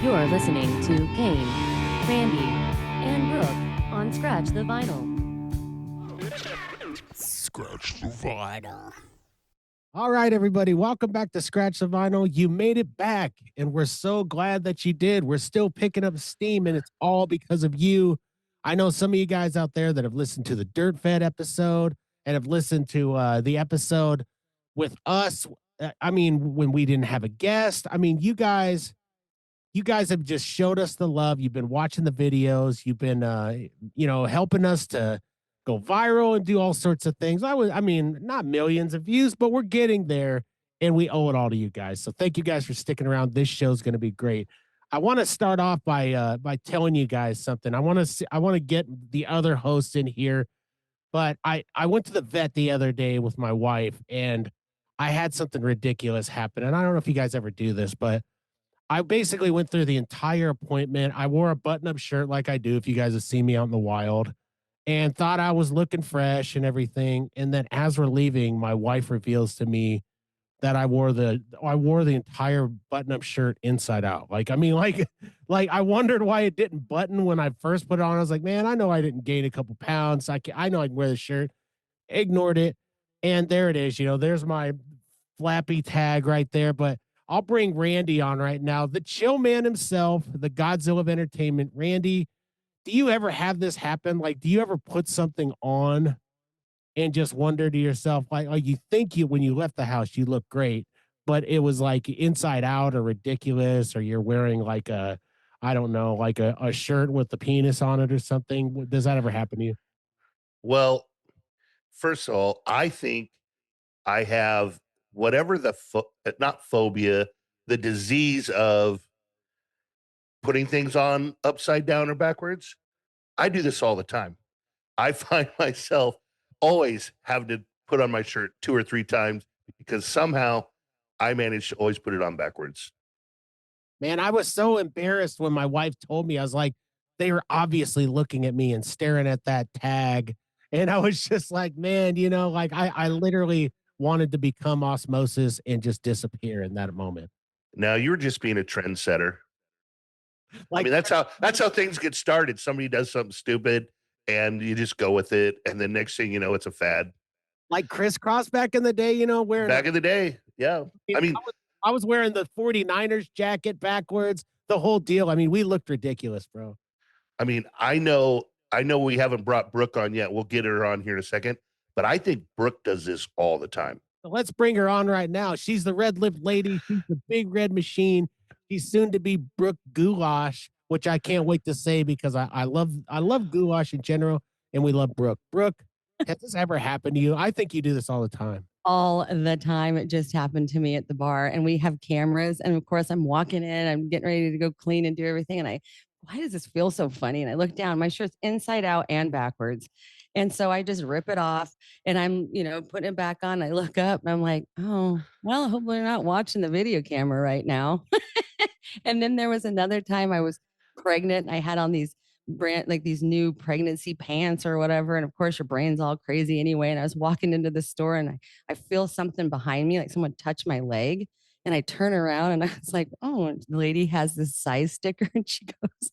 You're listening to Cain, Randy, and Brooke on Scratch the Vinyl. Scratch the vinyl. All right, everybody, welcome back to Scratch the Vinyl. You made it back, and we're so glad that you did. We're still picking up steam, and it's all because of you. I know some of you guys out there that have listened to the Dirt Fed episode and have listened to the episode with us. I mean, when we didn't have a guest. I mean, you guys have just showed us the love. You've been watching the videos. You've been, helping us to go viral and do all sorts of things. I mean, not millions of views, but we're getting there, and we owe it all to you guys. So thank you guys for sticking around. This show's going to be great. I want to start off by telling you guys something. I want to get the other hosts in here, but I went to the vet the other day with my wife, and I had something ridiculous happen. And I don't know if you guys ever do this, but I basically went through the entire appointment. I wore a button-up shirt like I do if you guys have seen me out in the wild, and thought I was looking fresh and everything. And then as we're leaving, my wife reveals to me that I wore the entire button-up shirt inside out. Like, I mean, like I wondered why it didn't button when I first put it on. I was like, man, I know I didn't gain a couple pounds. I know I can wear the shirt. Ignored it. And there it is. There's my flappy tag right there. But I'll bring Randy on right now, the chill man himself, the Godzilla of entertainment. Randy, do you ever have this happen? Like, do you ever put something on and just wonder to yourself, like you think when you left the house, you look great, but it was like inside out or ridiculous, or you're wearing like I don't know, like a shirt with the penis on it or something? Does that ever happen to you? Well, first of all, I think I have whatever not phobia, the disease of putting things on upside down or backwards. I do this all the time. I find myself always having to put on my shirt 2 or 3 times because somehow I manage to always put it on backwards. Man, I was so embarrassed when my wife told me. I was like, they were obviously looking at me and staring at that tag. And I was just like, man, like I literally wanted to become osmosis and just disappear in that moment. Now you're just being a trendsetter. I Like, mean, that's how things get started. Somebody does something stupid and you just go with it. And the next thing you know, it's a fad. like crisscross back in the day, wearing Back in the day. Yeah. I mean, I was wearing the 49ers jacket backwards, the whole deal. I mean, we looked ridiculous, bro. I know we haven't brought Brooke on yet. We'll get her on here in a second. But I think Brooke does this all the time. So let's bring her on right now. She's the red-lipped lady. She's the big red machine. She's soon to be Brooke Goulash, which I can't wait to say because I love goulash in general, and we love Brooke. Brooke, has this ever happened to you? I think you do this all the time. All the time. It just happened to me at the bar, and we have cameras. And of course, I'm walking in, I'm getting ready to go clean and do everything. And why does this feel so funny? And I look down, my shirt's inside out and backwards. And so I just rip it off and I'm, putting it back on. I look up and I'm like, oh, well, hopefully you're not watching the video camera right now. And then there was another time I was pregnant. I had on these like these new pregnancy pants or whatever. And of course your brain's all crazy anyway. And I was walking into the store and I feel something behind me, like someone touched my leg. And I turn around and I was like, oh, the lady has this size sticker. And she goes,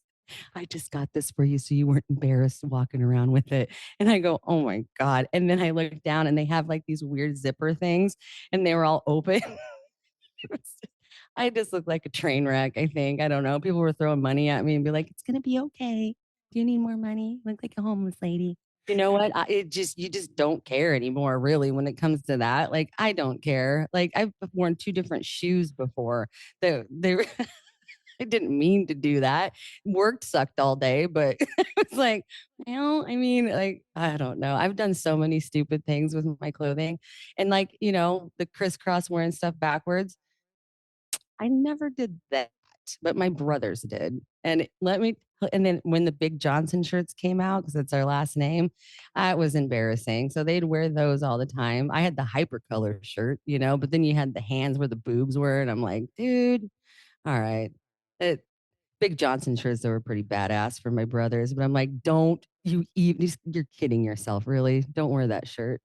I just got this for you so you weren't embarrassed walking around with it. And I go, oh my God. And then I look down and they have like these weird zipper things and they were all open. I just looked like a train wreck, I think. I don't know. People were throwing money at me and be like, it's going to be okay. Do you need more money? Look like a homeless lady. You know what? You just don't care anymore, really, when it comes to that. Like, I don't care. Like, I've worn 2 different shoes before. They I didn't mean to do that. Work sucked all day, but it was like, I mean, like, I don't know. I've done so many stupid things with my clothing. And like, the crisscross wearing stuff backwards. I never did that, but my brothers did. And then when the Big Johnson shirts came out, because it's our last name, it was embarrassing. So they'd wear those all the time. I had the hypercolor shirt, but then you had the hands where the boobs were. And I'm like, dude, all right. Big Johnson shirts that were pretty badass for my brothers. But I'm like, don't you even, you're kidding yourself, really? Don't wear that shirt.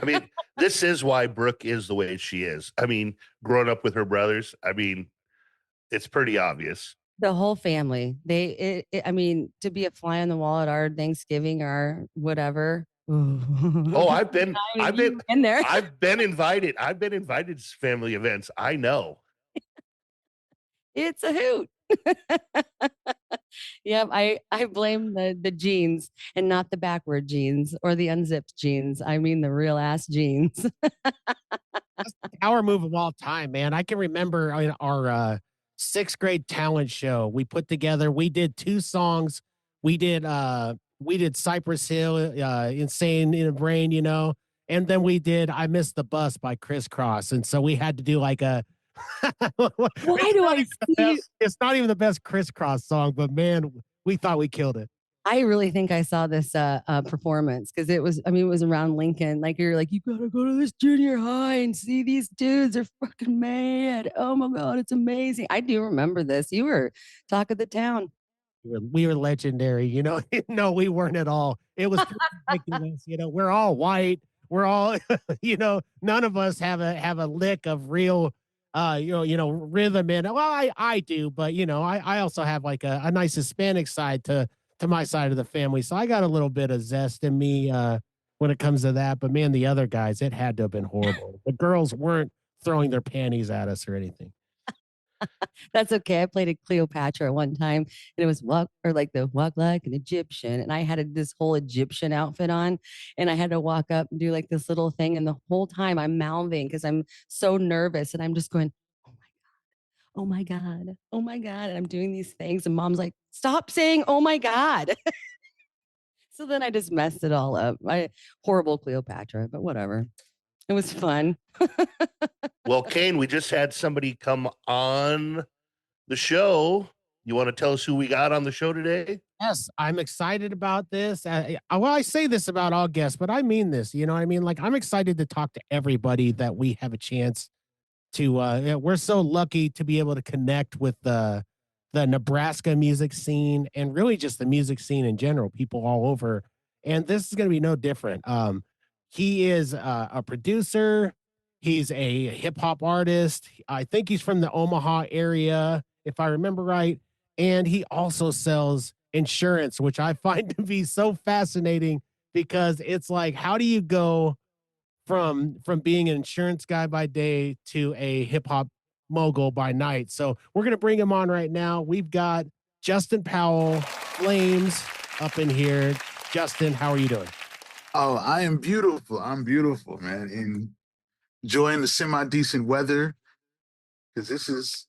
I mean, this is why Brooke is the way she is. I mean, growing up with her brothers, I mean, it's pretty obvious. The whole family. I mean, to be a fly on the wall at our Thanksgiving or whatever. Oh, I mean, I've you've been there. I've been invited. I've been invited to family events. I know. It's a hoot. Yep, I blame the jeans and not the backward jeans or the unzipped jeans. I mean the real ass jeans. Power move of all time, man. I can remember in our sixth grade talent show we put together. We did 2 songs. We did Cypress Hill, Insane in a Brain, you know, and then we did I Missed the Bus by Crisscross. And so we had to do like a Why do I see? it's not even the best Crisscross song, but man, we thought we killed it. I really think I saw this performance because it was, I mean, it was around Lincoln. Like you're like, you gotta go to this junior high and see these dudes. They're fucking mad. Oh my God, it's amazing. I do remember this. You were talk of the town. We were legendary, you know. No, we weren't at all. It was ridiculous, you know. We're all white. We're all, you know, none of us have a lick of real, rhythm in it. Well, I do, but you know, I also have like a nice Hispanic side to my side of the family, so I got a little bit of zest in me when it comes to that. But man, the other guys, it had to have been horrible. The girls weren't throwing their panties at us or anything. That's okay. I played a Cleopatra one time and it was walk or like the walk like an Egyptian. And I had this whole Egyptian outfit on and I had to walk up and do like this little thing. And the whole time I'm mouthing because I'm so nervous and I'm just going, oh my God, oh my God, oh my God. And I'm doing these things. And mom's like, stop saying, oh my God. So then I just messed it all up. Horrible Cleopatra, but whatever. It was fun. Well, Cain, we just had somebody come on the show. You want to tell us who we got on the show today? Yes, I'm excited about this. Well, I say this about all guests, but I mean this. You know what I mean? Like, I'm excited to talk to everybody that we have a chance to. We're so lucky to be able to connect with the Nebraska music scene and really just the music scene in general. People all over, and this is going to be no different. He is a producer. He's a hip hop artist. I think he's from the Omaha area, if I remember right. And he also sells insurance, which I find to be so fascinating because it's like, how do you go from being an insurance guy by day to a hip hop mogul by night? So we're gonna bring him on right now. We've got Justin Powell, Flames, up in here. Justin, how are you doing? Oh, I am beautiful. I'm beautiful, man. And enjoying the semi-decent weather because this is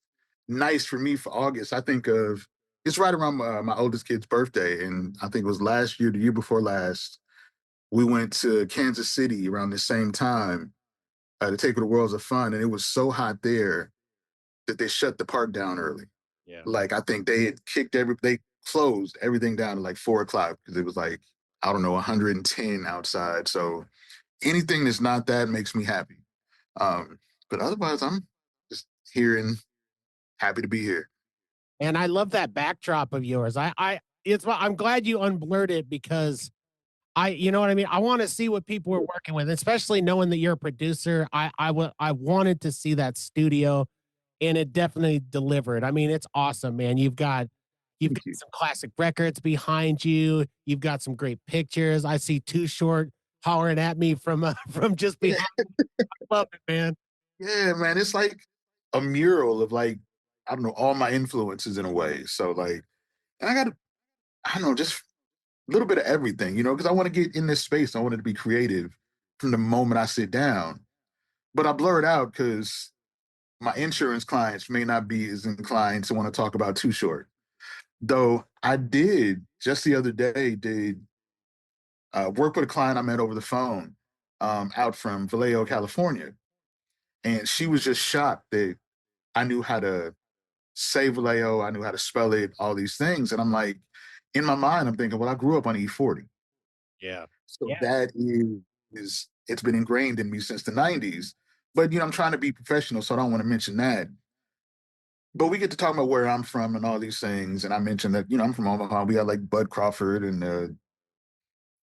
nice for me for August. I think of it's right around my oldest kid's birthday, and I think it was last year, the year before last. We went to Kansas City around the same time to take her to Worlds of Fun, and it was so hot there that they shut the park down early. Yeah. Like I think they closed everything down at like 4 o'clock because it was like I don't know 110 outside. So anything that's not that makes me happy. But otherwise, I'm just here and happy to be here. And I love that backdrop of yours. I'm glad you unblurred it because you know what I mean? I want to see what people were working with, especially knowing that you're a producer. I wanted to see that studio and it definitely delivered. I mean, it's awesome, man. You've got some classic records behind you. You've got some great pictures. I see Too Short hollering at me from from just behind. I love it, man. Yeah, man. It's like a mural of like, I don't know, all my influences in a way. So like, and I don't know, just a little bit of everything, you know, because I want to get in this space. I want it to be creative from the moment I sit down. But I blur it out because my insurance clients may not be as inclined to want to talk about Too Short. Though I did just the other day, work with a client I met over the phone out from Vallejo, California. And she was just shocked that I knew how to say Vallejo, I knew how to spell it, all these things. And I'm like, in my mind, I'm thinking, well, I grew up on E40. Yeah. So Yeah. that is it's been ingrained in me since the 90s. But you know, I'm trying to be professional, so I don't want to mention that. But we get to talk about where I'm from and all these things. And I mentioned that, you know, I'm from Omaha. We got like Bud Crawford and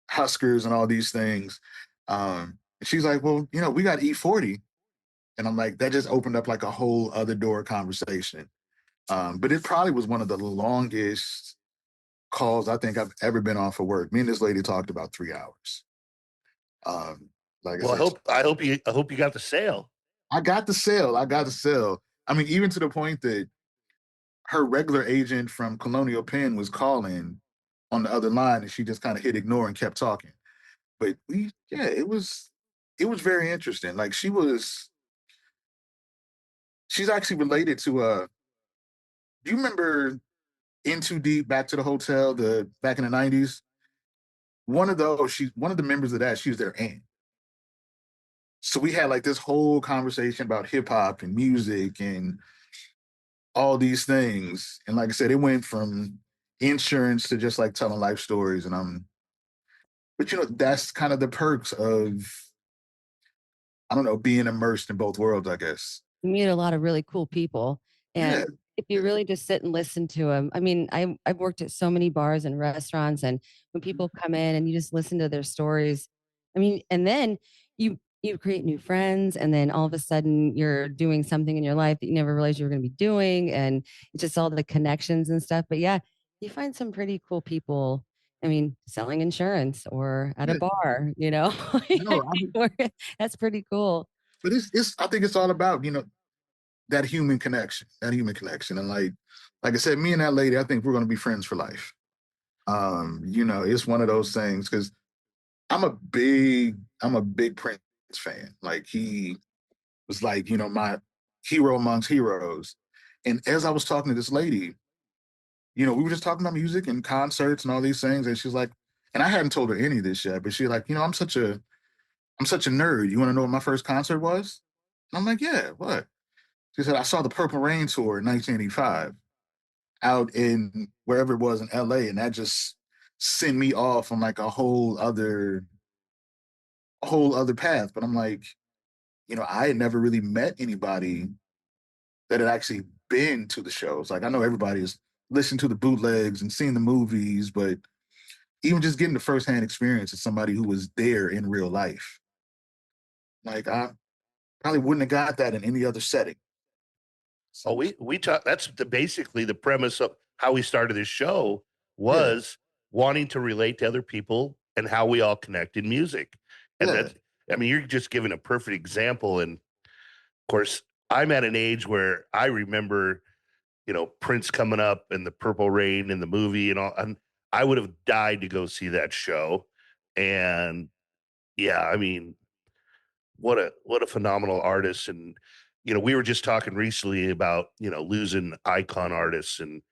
Huskers and all these things. And she's like, well, you know, we got E40. And I'm like, that just opened up like a whole other door conversation. But it probably was one of the longest calls I think I've ever been on for work. Me and this lady talked about 3 hours. Like I Well, said, I hope you got the sale. I got the sale. I got the sale. I mean, even to the point that her regular agent from Colonial Penn was calling on the other line, and she just kind of hit ignore and kept talking. But it was very interesting. Like she's actually related to do you remember In Too Deep, Back to the Hotel, back in the 90s? One of the members of that, she was their aunt. So we had like this whole conversation about hip hop and music and all these things. And like I said, it went from insurance to just like telling life stories. But that's kind of the perks of, I don't know, being immersed in both worlds, I guess. You meet a lot of really cool people. And Yeah. if you really just sit and listen to them, I mean, I've worked at so many bars and restaurants, and when people come in and you just listen to their stories, I mean, and then you create new friends, and then all of a sudden you're doing something in your life that you never realized you were going to be doing, and it's just all the connections and stuff. But yeah, you find some pretty cool people. I mean, selling insurance or at a Yeah. bar, No, that's pretty cool. but I think it's all about, that human connection, And like I said, me and that lady, I think we're going to be friends for life. It's one of those things because I'm a big Prince fan. Like he was like, my hero amongst heroes. And as I was talking to this lady, we were just talking about music and concerts and all these things. And she's like, and I hadn't told her any of this yet, but she's like, I'm such a nerd. You want to know what my first concert was? And I'm like, yeah, what? She said, I saw the Purple Rain tour in 1985 out in wherever it was in LA. And that just sent me off on like a whole other path. But I'm like, I had never really met anybody that had actually been to the shows. Like I know everybody's listened to the bootlegs and seen the movies, but even just getting the firsthand experience of somebody who was there in real life. Like I probably wouldn't have got that in any other setting. Oh, we talk. That's basically the premise of how we started this show Yeah. was wanting to relate to other people and how we all connect in music. And Yeah. I mean, you're just giving a perfect example. And of course, I'm at an age where I remember, Prince coming up and the Purple Rain and the movie and all. And I would have died to go see that show. And yeah, I mean, what a phenomenal artist. And we were just talking recently about losing icon artists, and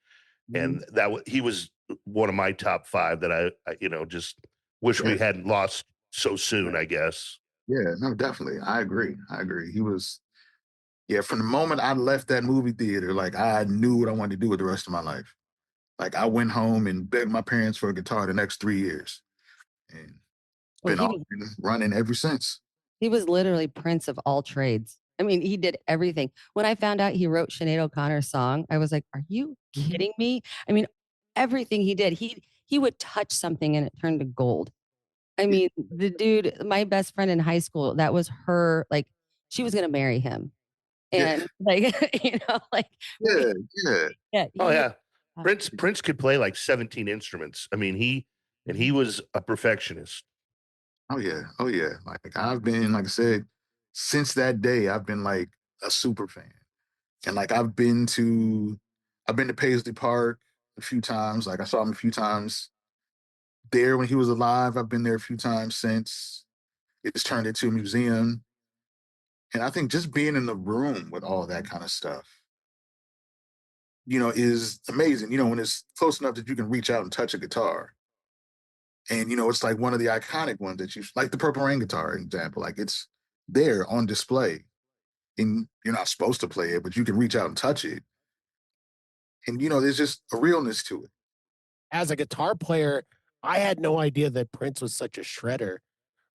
he was one of my top 5 that I just wish we Yeah. hadn't lost so soon, I guess. Yeah, no, definitely. I agree. He was, yeah, from the moment I left that movie theater, like I knew what I wanted to do with the rest of my life. Like I went home and begged my parents for a guitar the next 3 years and Well, been running ever since. he was literally Prince of all trades. I mean, he did everything. When I found out he wrote Sinead O'Connor's song, I was like, "Are you kidding me?" I mean, everything he did, he would touch something and it turned to gold. I mean, the dude, my best friend in high school, that was her, like, she was gonna marry him. Yeah, And like, like yeah, yeah. yeah, Oh he yeah, Prince could play like 17 instruments. I mean, he was a perfectionist. Oh yeah, oh yeah. Like I've been, like I said, since that day, I've been like a super fan. And like I've been to Paisley Park a few times. Like I saw him a few times there when he was alive. I've been there a few times since. It's turned into a museum. And I think just being in the room with all that kind of stuff, is amazing. When it's close enough that you can reach out and touch a guitar. And, it's like one of the iconic ones that like the Purple Rain guitar example, like it's there on display and you're not supposed to play it, but you can reach out and touch it. And, there's just a realness to it. As a guitar player, I had no idea that Prince was such a shredder,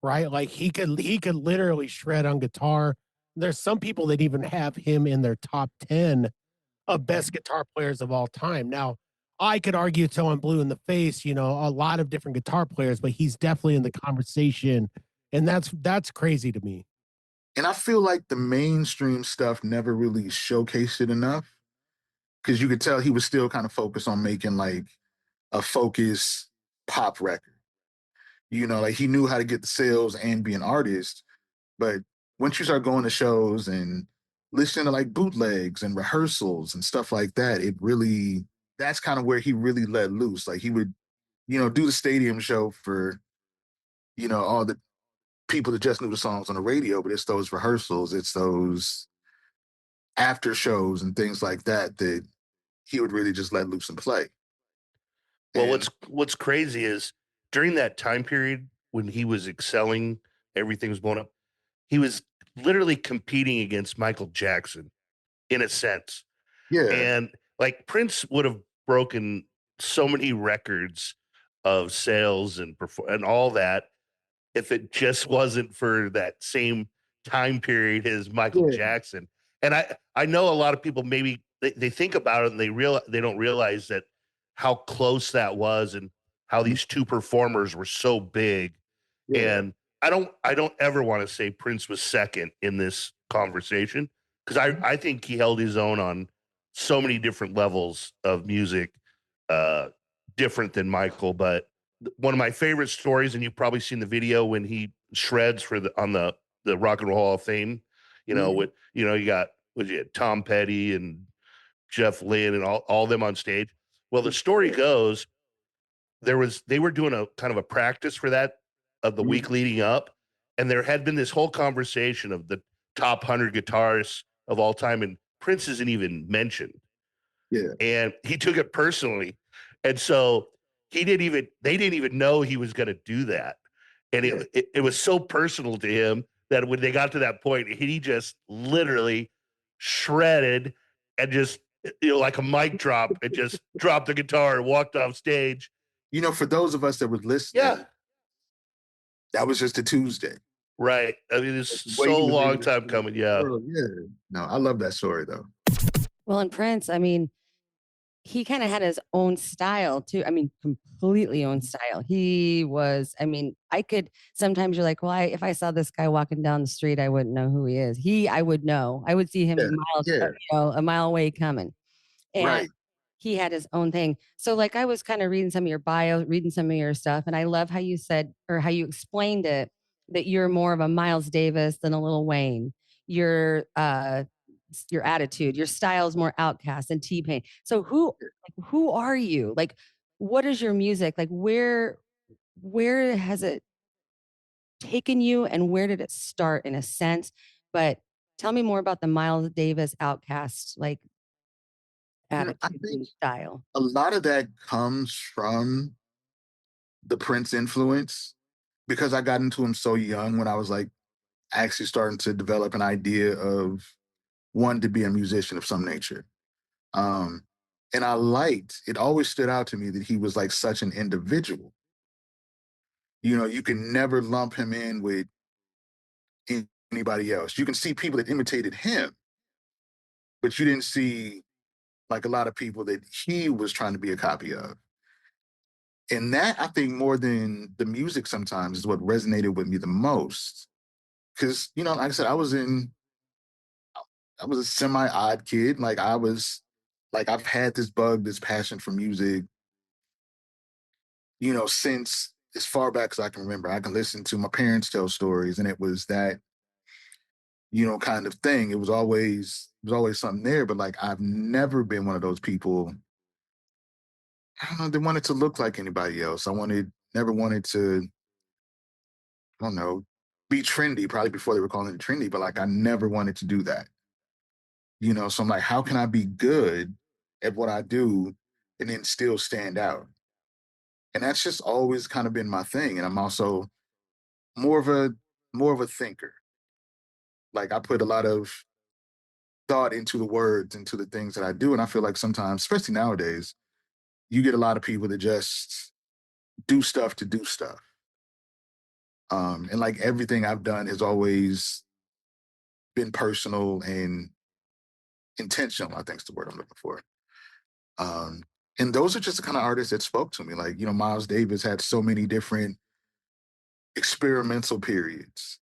right? Like he could literally shred on guitar. There's some people that even have him in their top 10 of best guitar players of all time. Now, I could argue till I'm blue in the face, a lot of different guitar players, but he's definitely in the conversation. And that's crazy to me. And I feel like the mainstream stuff never really showcased it enough. because you could tell he was still kind of focused on making like a focused pop record. You know, like he knew how to get the sales and be an artist. But once you start going to shows and listening to like bootlegs and rehearsals and stuff like that, it really, that's kind of where he really let loose. Like he would, you know, do the stadium show for, you know, all the people that just knew the songs on the radio, but it's those rehearsals, it's those after shows and things like that that he would really just let loose and play. Well, And what's crazy is during that time period when he was excelling, everything was blowing up. He was literally competing against Michael Jackson in a sense. yeah, And like Prince would have broken so many records of sales and all that if it just wasn't for that same time period as Michael yeah, Jackson. And I know a lot of people maybe they think about it and they don't realize that how close that was and how mhm, these two performers were so big. yeah, And I don't ever want to say Prince was second in this conversation because I think he held his own on so many different levels of music, uh, different than Michael. But one of my favorite stories, and you've probably seen the video when he shreds for the Rock and Roll Hall of Fame. You know, yeah, with you got Tom Petty and Jeff Lynne and all them on stage. Well, the story goes they were doing a kind of a practice for that of the mhm, week leading up, and there had been this whole conversation of the top 100 guitarists of all time, and Prince isn't even mentioned, yeah, and he took it personally, and so they didn't even know he was going to do that, and yeah. it was so personal to him that when they got to that point, he just literally shredded and just like a mic drop and just dropped the guitar and walked off stage. You know, for those of us that was Yeah, listening, that was just a Tuesday. right. I mean, it's The way so he was able long to time share with coming. the Yeah. world, yeah. No, I love that story though. Well, and Prince, I mean, he kind of had his own style too. I mean, completely own style. He was, I mean, I could sometimes you're like, well, if I saw this guy walking down the street, I wouldn't know who he is. I would know. I would see him Yeah, miles, yeah, a mile away coming. And right. he had his own thing. So like I was kind of reading some of your bio, reading some of your stuff, and I love how you said or how you explained it that you're more of a Miles Davis than a Lil Wayne. Your attitude, your style is more Outcast and T-Pain. So who are you? Like what is your music? Like where has it taken you and where did it start in a sense? But tell me more about the Miles Davis Outcast like I attitude think and style. a lot of that comes from the Prince influence because I got into him so young when I was like actually starting to develop an idea of wanting to be a musician of some nature. Um, and it always stood out to me that he was like such an individual. You know, you can never lump him in with anybody else. You can see people that imitated him, but you didn't see like a lot of people that he was trying to be a copy of. And that I think more than the music sometimes is what resonated with me the most. Cause, you know, like I said, I was a semi odd kid. I've had this bug, this passion for music, you know, since as far back as I can remember. I can listen to my parents tell stories and it was that, you know, kind of thing. It was always something there, but like I've never been one of those people, I don't know, that wanted to look like anybody else. Never wanted to, I don't know, be trendy, probably before they were calling it trendy, but like I never wanted to do that. You know, so I'm like, how can I be good at what I do and then still stand out? And that's just always kind of been my thing. And I'm also more of a more of a thinker. Like I put a lot of thought into the words, into the things that I do. And I feel like sometimes, especially nowadays, you get a lot of people that just do stuff to do stuff. And like everything I've done has always been personal and intentional, I think is the word I'm looking for. Um, and those are just the kind of artists that spoke to me. Like, you know, Miles Davis had so many different experimental periods,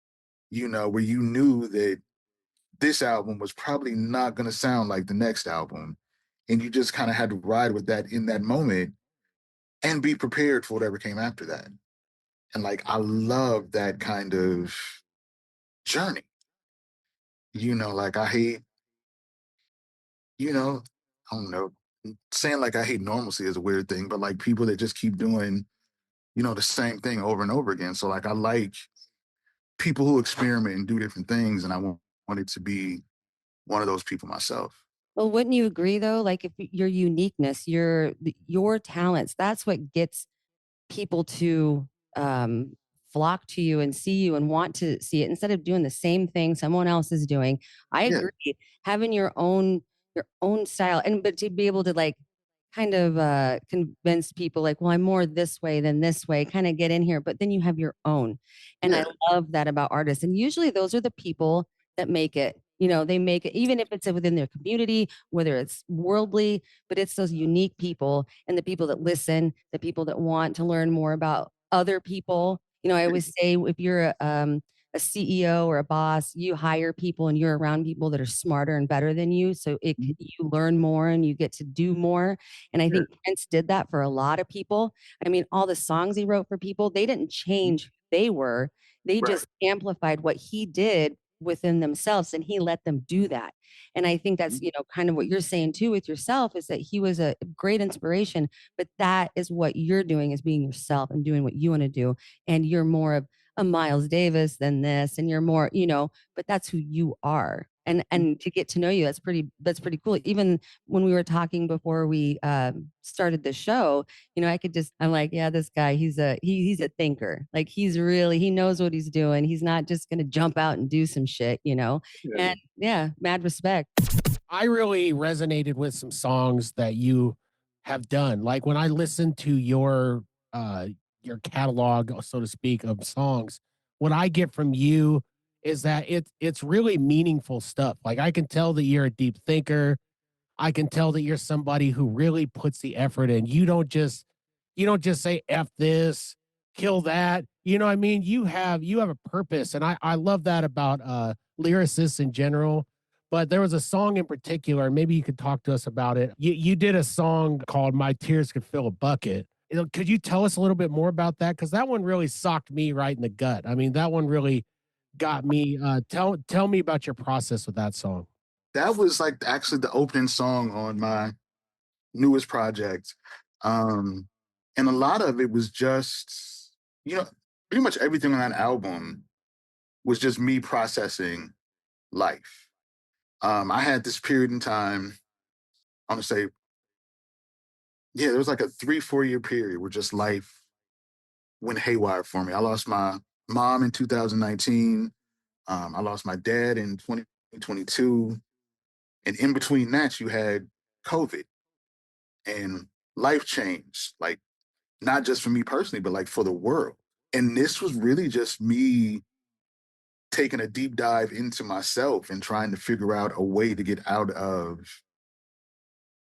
you know, where you knew that this album was probably not going to sound like the next album. and you just kind of had to ride with that in that moment and be prepared for whatever came after that. And like, I love that kind of journey. Like I hate, you know, I don't know, saying like I hate normalcy is a weird thing, but like people that just keep doing, the same thing over and over again. So like I like people who experiment and do different things, and I wanted to be one of those people myself. Well, wouldn't you agree though? Like if your uniqueness, your talents, that's what gets people to um, flock to you and see you and want to see it instead of doing the same thing someone else is doing. I Yeah, agree. Having your own style, and but to be able to like kind of convince people like, well, I'm more this way than this way, kind of get in here, but then you have your own. And I yeah, love that about artists. And usually those are the people that make it. They make it, even if it's within their community, whether it's worldly, but it's those unique people and the people that listen, the people that want to learn more about other people. I always say if you're a CEO or a boss, you hire people and you're around people that are smarter and better than you. So mhm, you learn more and you get to do more. And I yeah, think Prince did that for a lot of people. I mean, all the songs he wrote for people, they didn't mhm, change who they were. They right, just amplified what he did within themselves and he let them do that. And I think that's, mhm, kind of what you're saying too with yourself is that he was a great inspiration, but that is what you're doing is being yourself and doing what you want to do. And you're more of a Miles Davis than this, and you're more, but that's who you are. And to get to know you, that's pretty cool. Even when we were talking before we started the show, I'm like, yeah, this guy, he's a thinker. Like he knows what he's doing. He's not just gonna jump out and do some shit. yeah. And yeah, mad respect. I really resonated with some songs that you have done. Like when I listen to uh your catalog, so to speak, of songs, what I get from you is that it's really meaningful stuff. Like I can tell that you're a deep thinker. I can tell that you're somebody who really puts the effort in. You don't just say F this, kill that. You know what I mean? You have a purpose. And I love that about lyricists in general. But there was a song in particular, maybe you could talk to us about it. You did a song called My Tears Could Fill a Bucket. Could you tell us a little bit more about that? Because that one really socked me right in the gut. I mean, that one really got me. Tell me about your process with that song. That was like actually the opening song on my newest project. Um, and a lot of it was just, you know, pretty much everything on that album was just me processing life. I had this period in time, I'm gonna say, yeah, there was like a 3, 4 year period where just life went haywire for me. I lost my mom in 2019. I lost my dad in 2022. And in between that, you had COVID and life changed, like not just for me personally, but like for the world. And this was really just me taking a deep dive into myself and trying to figure out a way to get out of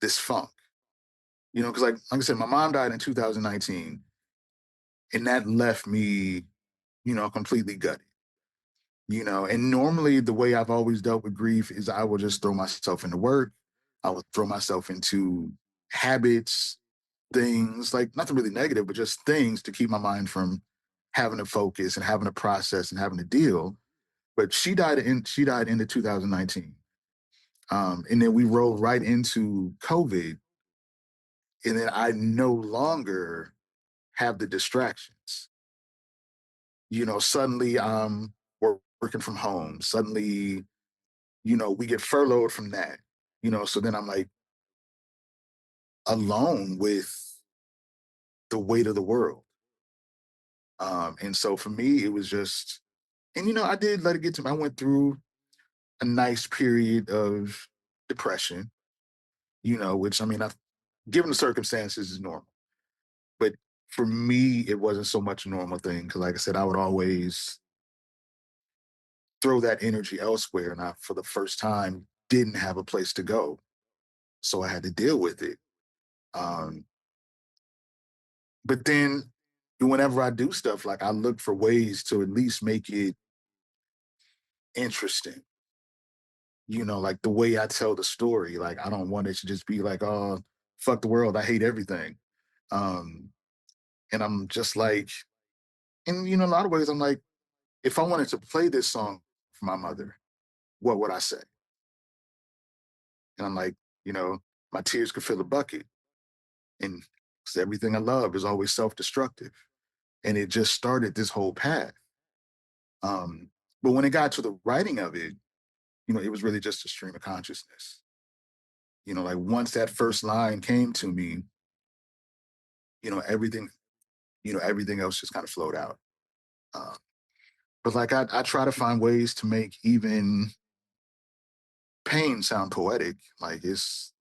this funk. Because like I said, my mom died in 2019, and that left me, completely gutted. And normally the way I've always dealt with grief is I will just throw myself into work. I will throw myself into habits, things like nothing really negative, but just things to keep my mind from having to focus and having to process and having to deal. But she died in the 2019. And then we rolled right into COVID. And then I no longer have the distractions. Suddenly we're working from home. Suddenly, we get furloughed from that. So then I'm like alone with the weight of the world. And so for me, it was just, and I did let it get to me. I went through a nice period of depression, which I mean, I've given the circumstances is normal. But for me, it wasn't so much a normal thing because, like I said, I would always throw that energy elsewhere. And I, for the first time, didn't have a place to go. So I had to deal with it. Um, but then whenever I do stuff, like I look for ways to at least make it interesting. like the way I tell the story. Like I don't want it to just be like, oh, fuck the world, I hate everything. Um, and I'm just like, and a lot of ways I'm like, if I wanted to play this song for my mother, what would I say? And I'm like, you know, my tears could fill a bucket. And 'cause everything I love is always self-destructive. And it just started this whole path. Um, but when it got to the writing of it, it was really just a stream of consciousness. Like once that first line came to me, everything, everything else just kind of flowed out. Um, but like I try to find ways to make even pain sound poetic. Like it's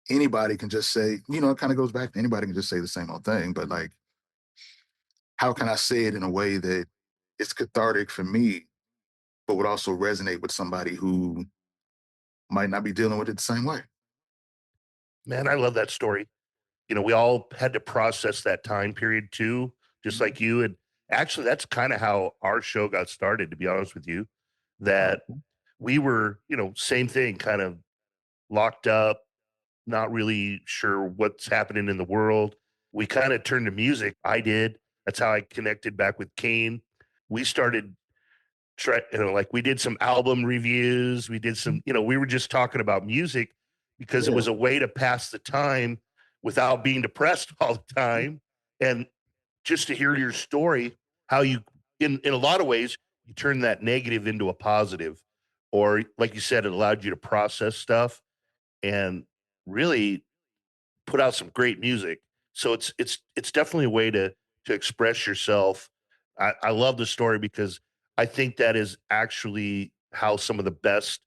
anybody can just say, it kind of goes back to anybody can just say the same old thing. But like, how can I say it in a way that it's cathartic for me, but would also resonate with somebody who might not be dealing with it the same way? Man, I love that story. We all had to process that time period too, just like you. And actually, that's kind of how our show got started, to be honest with you, that we were, same thing, kind of locked up, not really sure what's happening in the world. We kind of turned to music. I did. That's how I connected back with Cain. We started like we did some album reviews. We did some, we were just talking about music because it was a way to pass the time without being depressed all the time. And just to hear your story, how you, in a lot of ways, you turn that negative into a positive, or like you said, it allowed you to process stuff and really put out some great music. So it's definitely a way to express yourself. I love the story because I think that is actually how some of the best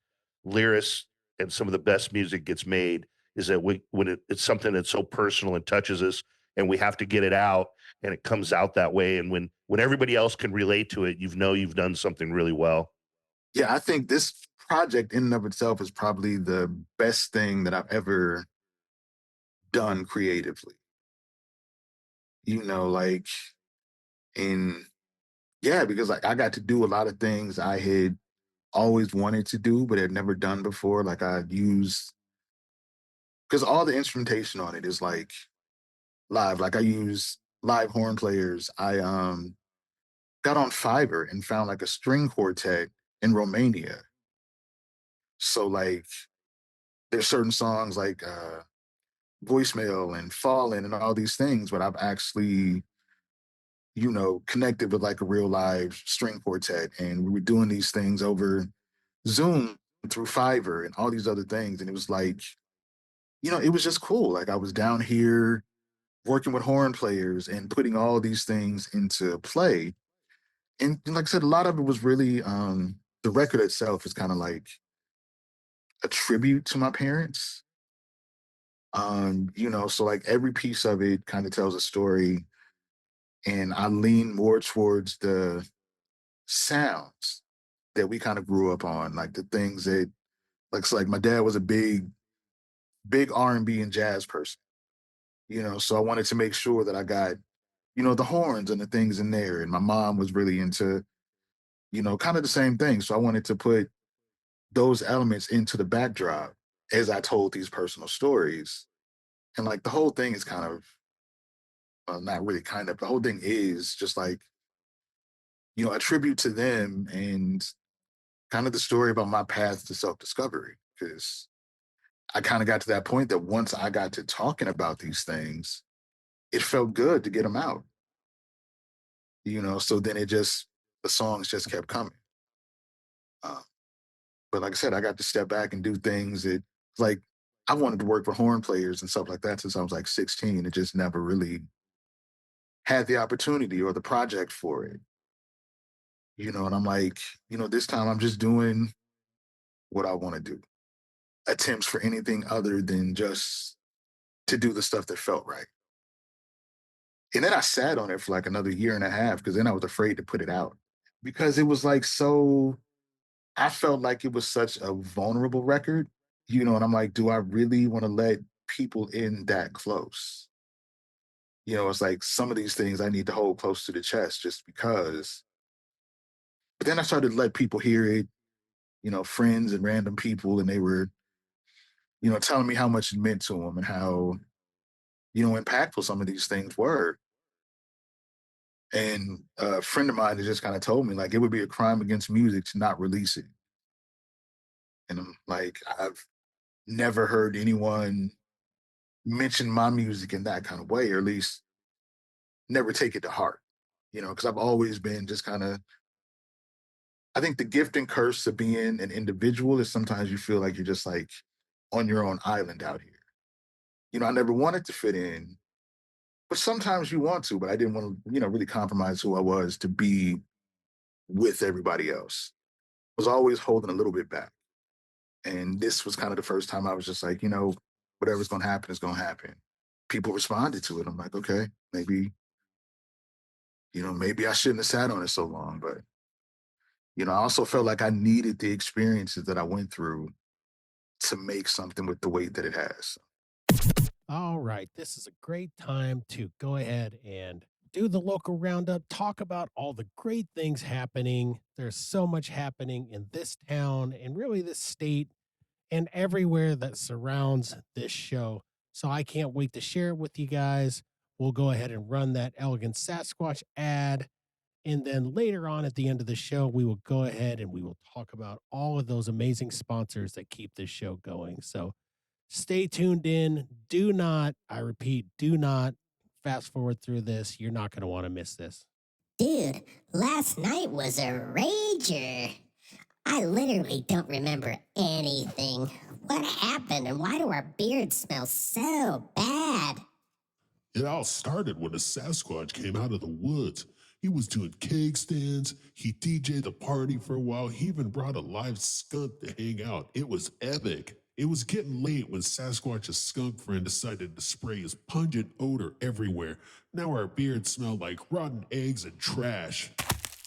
lyrics and some of the best music gets made. Is that when it's something that's so personal and touches us, and we have to get it out, and it comes out that way. And when everybody else can relate to it, you've done something really well. Yeah, I think this project in and of itself is probably the best thing that I've ever done creatively. Like in yeah, because like I got to do a lot of things I had always wanted to do but had never done before. Like I use because all the instrumentation on it is like live. Like I use live horn players. I got on Fiverr and found like a string quartet in Romania. So like there's certain songs like voicemail and fallen and all these things, but I've actually, connected with like a real live string quartet. And we were doing these things over Zoom through Fiverr and all these other things. And it was like, it was just cool. Like I was down here working with horn players and putting all these things into play. And like I said, a lot of it was really the record itself is kind of like a tribute to my parents. So like every piece of it kind of tells a story, and I lean more towards the sounds that we kind of grew up on, like the things that like my dad was a big R&B and jazz person, so I wanted to make sure that I got, the horns and the things in there. And my mom was really into, kind of the same thing. So I wanted to put those elements into the backdrop as I told these personal stories. And like the whole thing is kind of not really kind of, the whole thing is just like, a tribute to them and kind of the story about my path to self-discovery. Because I kind of got to that point that once I got to talking about these things, it felt good to get them out, so then the songs just kept coming. Uh, but like I said, I got to step back and do things that, like, I wanted to work with horn players and stuff like that since I was like 16. It just never really had the opportunity or the project for it, and I'm like, this time I'm just doing what I want to do. Attempts for anything other than just to do the stuff that felt right. And then I sat on it for like another year and a half because then I was afraid to put it out because it was like so, I felt like it was such a vulnerable record, and I'm like, do I really want to let people in that close? It's like some of these things I need to hold close to the chest just because. But then I started to let people hear it, friends and random people, and they were, telling me how much it meant to them and how, impactful some of these things were. And a friend of mine just kind of told me like it would be a crime against music to not release it. And I'm like, I've never heard anyone mention my music in that kind of way, or at least never take it to heart, because I've always been just kind of, I think the gift and curse of being an individual is sometimes you feel like you're just like on your own island out here. I never wanted to fit in, but sometimes you want to, but I didn't want to, really compromise who I was to be with everybody else. I was always holding a little bit back. And this was kind of the first time I was just like, whatever's going to happen is going to happen. People responded to it. I'm like, okay, maybe, maybe I shouldn't have sat on it so long. But, I also felt like I needed the experiences that I went through to make something with the weight that it has. All right. This is a great time to go ahead and do the local roundup, talk about all the great things happening. There's so much happening in this town and really this state and everywhere that surrounds this show. So I can't wait to share it with you guys. We'll go ahead and run that Elegant Sasquatch ad. And then later on at the end of the show, we will go ahead and we will talk about all of those amazing sponsors that keep this show going. So stay tuned in. Do not, I repeat, do not fast forward through this. You're not going to want to miss this. Dude, last night was a rager. I literally don't remember anything. What happened and why do our beards smell so bad? It all started when a Sasquatch came out of the woods. He was doing keg stands, he DJ'd the party for a while, he even brought a live skunk to hang out. It was epic. It was getting late when Sasquatch's skunk friend decided to spray his pungent odor everywhere. Now our beards smell like rotten eggs and trash.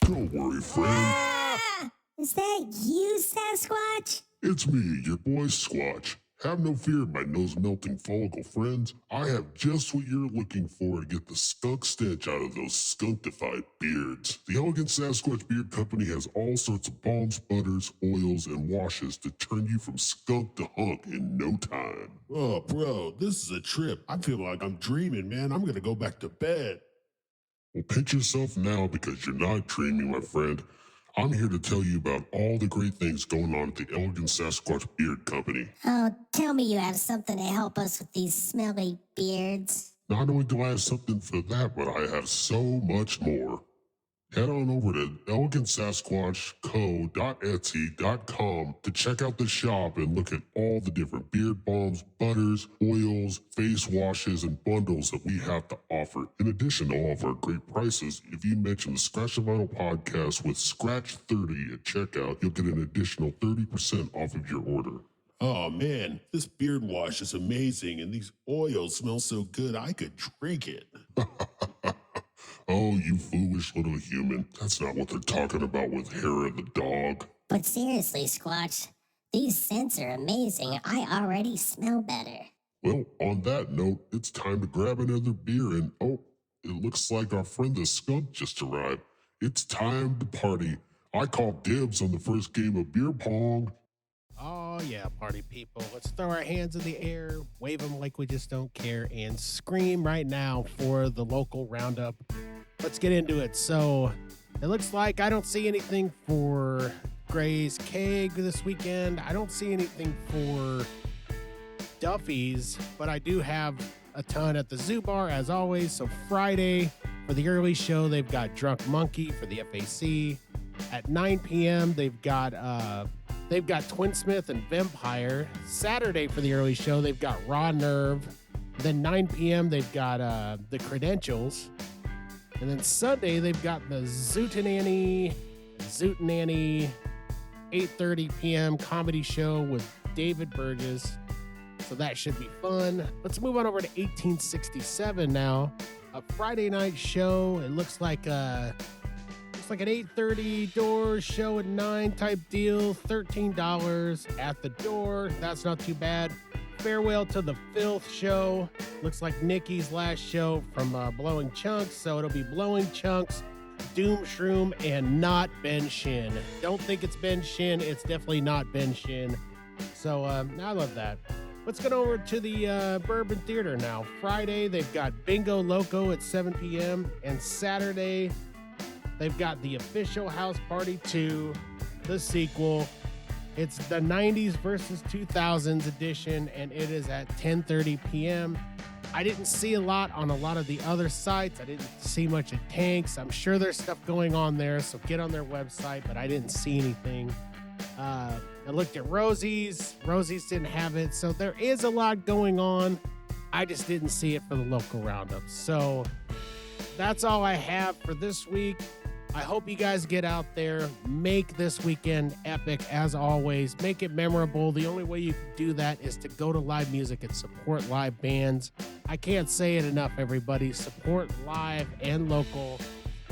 Don't worry, friend. Ah! Is that you, Sasquatch? It's me, your boy Squatch. Have no fear, my nose-melting follicle friends. I have just what you're looking for to get the skunk stench out of those skunktified beards. The Elegant Sasquatch Beard Company has all sorts of balms, butters, oils, and washes to turn you from skunk to hunk in no time. Oh, bro, this is a trip. I feel like I'm dreaming, man. I'm gonna go back to bed. Well, pinch yourself now because you're not dreaming, my friend. I'm here to tell you about all the great things going on at the Elegant Sasquatch Beard Company. Oh, tell me you have something to help us with these smelly beards. Not only do I have something for that, but I have so much more. Head on over to elegantsasquatchco.etsy.com to check out the shop and look at all the different beard balms, butters, oils, face washes, and bundles that we have to offer. In addition to all of our great prices, if you mention the Scratch the Vinyl podcast with Scratch30 at checkout, you'll get an additional 30% off of your order. Oh, man, this beard wash is amazing, and these oils smell so good I could drink it. Oh, you foolish little human. That's not what they're talking about with hair of the dog. But seriously, Squatch, these scents are amazing. I already smell better. Well, on that note, it's time to grab another beer and, oh, it looks like our friend the skunk just arrived. It's time to party. I call dibs on the first game of beer pong. Oh, yeah, party people. Let's throw our hands in the air, wave them like we just don't care, and scream right now for the local roundup. Let's get into it. So it looks like I don't see anything for Gray's Keg this weekend. I don't see anything for Duffy's, but I do have a ton at the Zoo Bar as always. So Friday for the early show, they've got Drunk Monkey for the FAC. At 9 p.m., they've got Twinsmith and Vampire. Saturday for the early show, they've got Raw Nerve. Then 9 p.m., they've got the Credentials. And then Sunday, they've got the Zootananny, 8:30 p.m. comedy show with David Burgess. So that should be fun. Let's move on over to 1867 now. A Friday night show. It looks like an 8:30 door show at 9 type deal. $13 at the door. That's not too bad. Farewell to the Filth show. Looks like Nikki's last show from Blowing Chunks. So it'll be Blowing Chunks, Doom Shroom and not Ben Shin. Don't think it's Ben Shin. It's definitely not Ben Shin. So I love that. Let's get over to the Bourbon Theater now. Friday, they've got Bingo Loco at 7 p.m. And Saturday, they've got the official House Party 2, the sequel. It's the 90s versus 2000s edition, and it is at 10:30 p.m. I didn't see a lot on a lot of the other sites. I didn't see much at Tanks. I'm sure there's stuff going on there, so get on their website, but I didn't see anything. I looked at Rosie's. Rosie's didn't have it, so there is a lot going on. I just didn't see it for the local roundup. So that's all I have for this week. I hope you guys get out there, make this weekend epic as always, make it memorable. The only way you can do that is to go to live music and support live bands. I can't say it enough, everybody. Support live and local,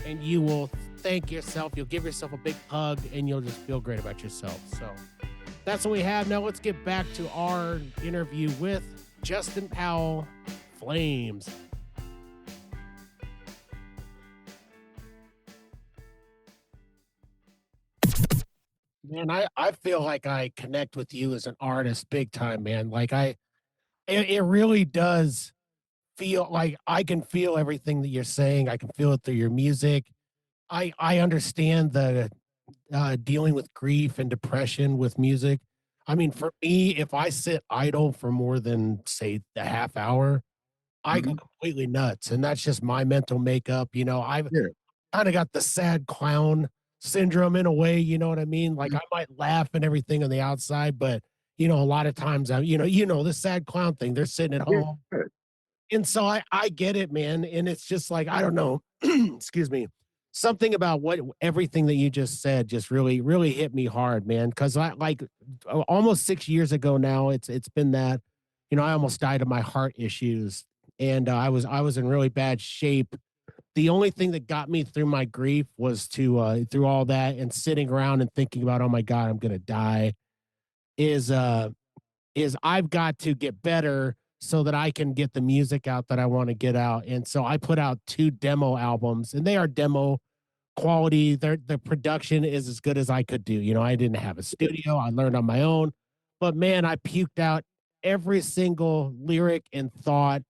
and you will thank yourself. You'll give yourself a big hug, and you'll just feel great about yourself. So that's what we have. Now let's get back to our interview with Justin Powell, Flames. Man, I feel like I connect with you as an artist big time, man. Like it really does feel like I can feel everything that you're saying. I can feel it through your music. I understand the dealing with grief and depression with music. I mean, for me, if I sit idle for more than say a half hour, I go Mhm. completely nuts, and that's just my mental makeup. You know, I've Yeah. kind of got the sad clown syndrome in a way, you know what I mean? Like Mhm. I might laugh and everything on the outside, but a lot of times I, the sad clown thing, they're sitting at Yeah. home. And so I get it, man. And it's just like, I don't know, excuse me. Something about what everything that you just said just really, really hit me hard, man. Cause I like almost 6 years ago now, it's been that, I almost died of my heart issues. And I was in really bad shape. The only thing that got me through my grief was to through all that and sitting around and thinking about, oh my God, I'm gonna die, is I've got to get better so that I can get the music out that I want to get out. And so I put out 2 demo albums, and they are demo quality. The production is as good as I could do. I didn't have a studio. I learned on my own. But man, I puked out every single lyric and thought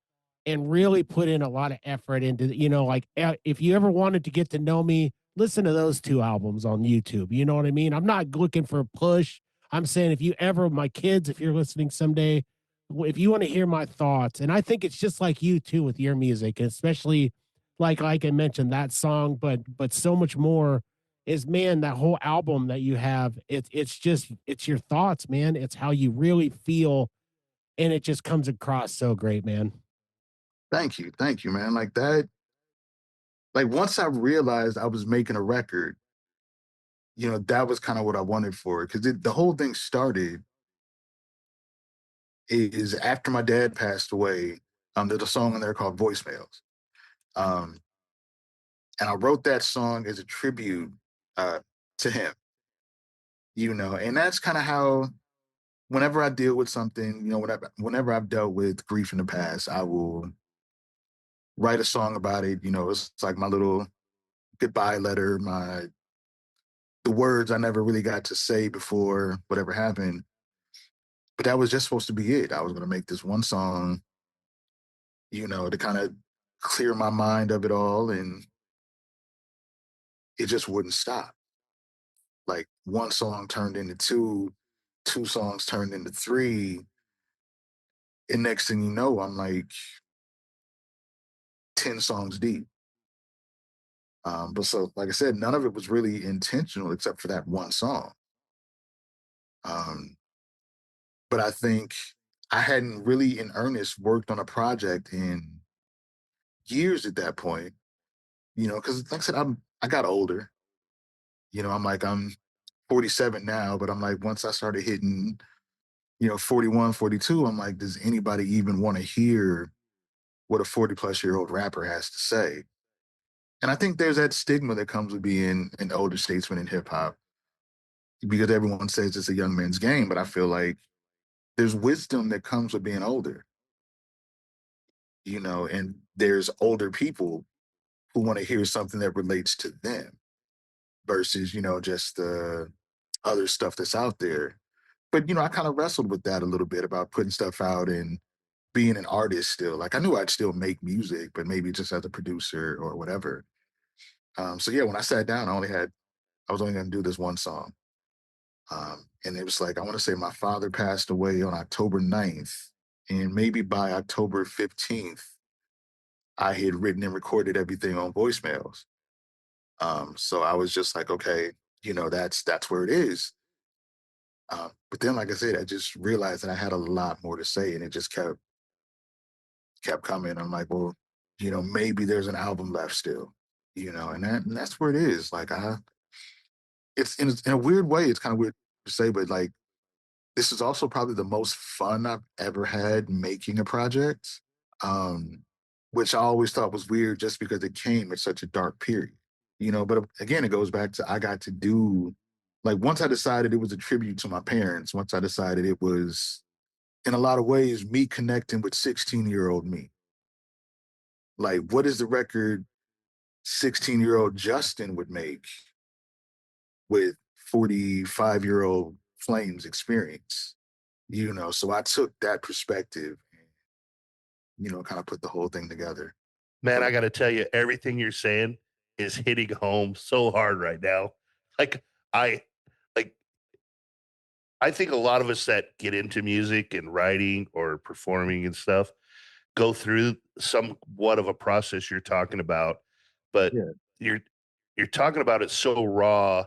and really put in a lot of effort into, if you ever wanted to get to know me, listen to those 2 albums on YouTube. You know what I mean? I'm not looking for a push. I'm saying if you ever, my kids, if you're listening someday, if you want to hear my thoughts, and I think it's just like you too with your music, especially like I mentioned that song, but so much more is, man, that whole album that you have, it's your thoughts, man. It's how you really feel, and it just comes across so great, man. Thank you, man. Like that. Like once I realized I was making a record, that was kind of what I wanted for it because the whole thing started is after my dad passed away. There's a song in there called Voicemails. Um, and I wrote that song as a tribute uh, to him, and that's kind of how whenever I deal with something, whenever I've dealt with grief in the past, I will write a song about it. It's like my little goodbye letter, the words I never really got to say before whatever happened. But that was just supposed to be it. I was going to make this one song, to kind of clear my mind of it all, and it just wouldn't stop. Like one song turned into two, two songs turned into three, and next thing you know, I'm like 10 songs deep. But so, like I said, none of it was really intentional except for that one song. Um, but I think I hadn't really in earnest worked on a project in years at that point, because like I said, I got older. I'm 47 now, but I'm like, once I started hitting, 41, 42, I'm like, does anybody even want to hear what a 40-plus-year-old rapper has to say? And I think there's that stigma that comes with being an older statesman in hip hop because everyone says it's a young man's game, but I feel like there's wisdom that comes with being older, and there's older people who want to hear something that relates to them versus, just the other stuff that's out there. But, I kind of wrestled with that a little bit about putting stuff out and being an artist still. Like I knew I'd still make music, but maybe just as a producer or whatever. So yeah, when I sat down, I was only going to do this one song. And it was like, I want to say my father passed away on October 9th. And maybe by October 15th, I had written and recorded everything on voicemails. So I was just like, okay, that's where it is. But then, like I said, I just realized that I had a lot more to say, and it just kept coming. I'm like, well, maybe there's an album left still, and that's where it is. Like it's in a weird way. It's kind of weird to say, but like this is also probably the most fun I've ever had making a project. Um, which I always thought was weird just because it came at such a dark period, but again, it goes back to I got to do like once I decided it was a tribute to my parents, once I decided it was in a lot of ways me connecting with 16-year-old me. Like, what is the record 16-year-old Justin would make with 45-year-old Flames experience? So I took that perspective and, kind of put the whole thing together. Man, So I got to tell you, everything you're saying is hitting home so hard right now. Like I, like I think a lot of us that get into music and writing or performing and stuff go through somewhat of a process you're talking about, but yeah. you're you're talking about it so raw.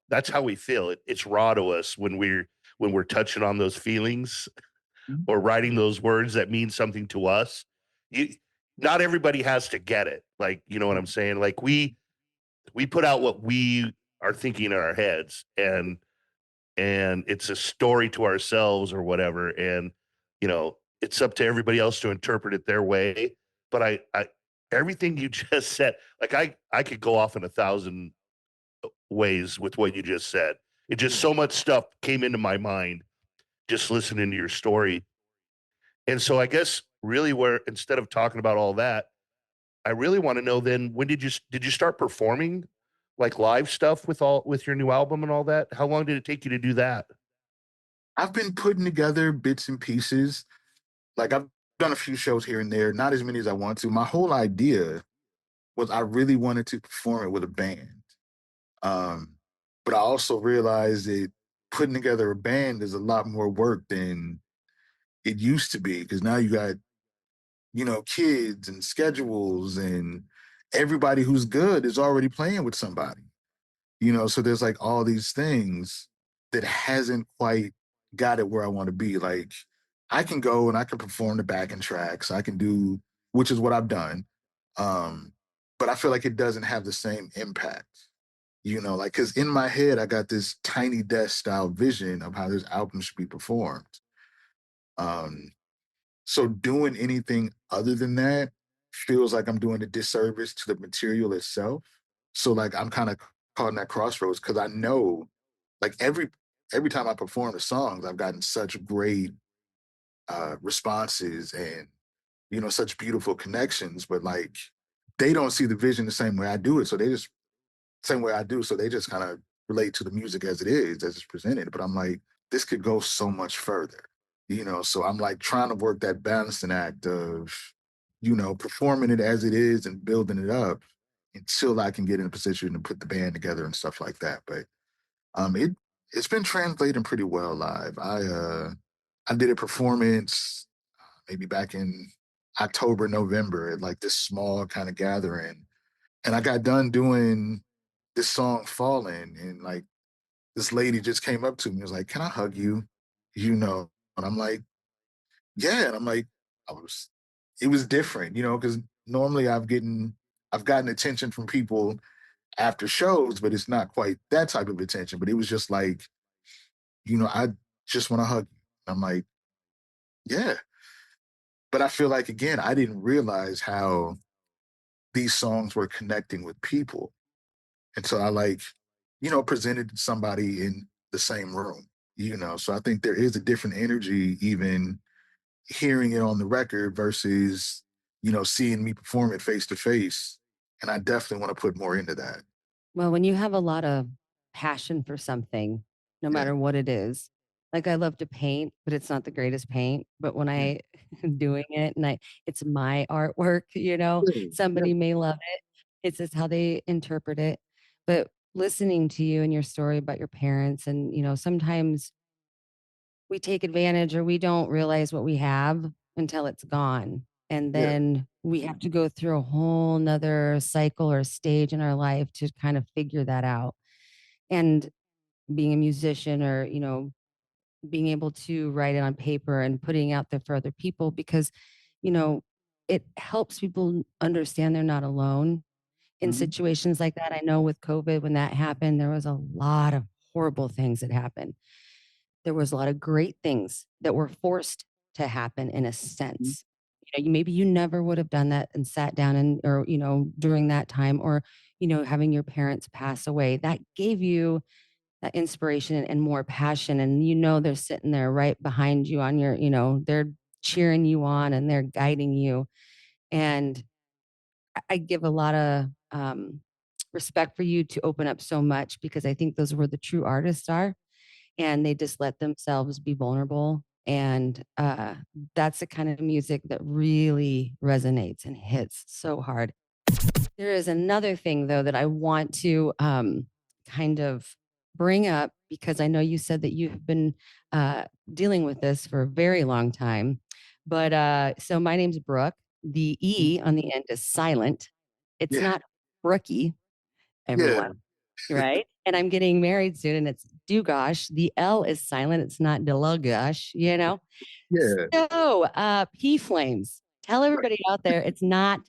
That's how we feel. It's raw to us when we're touching on those feelings Mhm. or writing those words that mean something to us. You Not everybody has to get it. Like, you know what I'm saying? Like we put out what we are thinking in our heads, and it's a story to ourselves or whatever, and it's up to everybody else to interpret it their way. But I everything you just said, like I could go off in 1,000 ways with what you just said. It just so much stuff came into my mind just listening to your story. And so I guess really, where instead of talking about all that, I really want to know, then, when did you start performing like live stuff with your new album and all that? How long did it take you to do that? I've been putting together bits and pieces. Like I've done a few shows here and there, not as many as I want to. My whole idea was I really wanted to perform it with a band. Um, but I also realized that putting together a band is a lot more work than it used to be because now you got, kids and schedules and everybody who's good is already playing with somebody, so there's like all these things that hasn't quite got it where I want to be. Like I can go and I can perform the backing tracks. I can do, which is what I've done. Um, but I feel like it doesn't have the same impact, like because in my head I got this tiny desk style vision of how this album should be performed. Um, so doing anything other than that feels like I'm doing a disservice to the material itself. So like I'm kind of caught in that crossroads because I know like every time I perform the songs, I've gotten such great responses and such beautiful connections, but like they don't see the vision the same way I do it. So they just same way I do. So they just kind of relate to the music as it is, as it's presented. But I'm like, this could go so much further, So I'm like trying to work that balancing act of, performing it as it is and building it up until I can get in a position to put the band together and stuff like that. But it's been translating pretty well live. I did a performance maybe back in October, November at like this small kind of gathering. And I got done doing this song Falling, and like this lady just came up to me and was like, "Can I hug you?" And I'm like, "Yeah." And I'm like, it was different, because normally I've gotten attention from people after shows, but it's not quite that type of attention. But it was just like, I just want to hug you. I'm like, yeah. But I feel like again, I didn't realize how these songs were connecting with people until I like, presented somebody in the same room, So I think there is a different energy even hearing it on the record versus, seeing me perform it face to face. And I definitely want to put more into that. Well, when you have a lot of passion for something, no Yeah. matter what it is, like I love to paint, but it's not the greatest paint. But when Yeah. I doing it and it's my artwork, you know, Yeah. somebody may love it. It's just how they interpret it. But listening to you and your story about your parents, and you know, sometimes we take advantage or we don't realize what we have until it's gone. And Yeah. then we have to go through a whole nother cycle or stage in our life to kind of figure that out. And being a musician, or, you know, being able to write it on paper and putting out there for other people, because, you know, it helps people understand they're not alone in Mhm. situations like that. I know with COVID, when that happened, there was a lot of horrible things that happened. There was a lot of great things that were forced to happen in a sense. You know, maybe you never would have done that and sat down and, or, you know, during that time, or, you know, having your parents pass away, that gave you that inspiration and more passion. And, you know, they're sitting there right behind you on your, you know, they're cheering you on and they're guiding you. And I give a lot of respect for you to open up so much, because I think those where the true artists are, and they just let themselves be vulnerable. And that's the kind of music that really resonates and hits so hard. There is another thing, though, that I want to kind of bring up, because I know you said that you've been dealing with this for a very long time. But so my name's Brooke. The E on the end is silent. It's Yeah. not Brookie, Yeah. everyone, right? And I'm getting married soon, and it's Dugosh. The L is silent. It's not Delugosh, you know? Yeah. So, PFlames. Tell everybody out there, it's not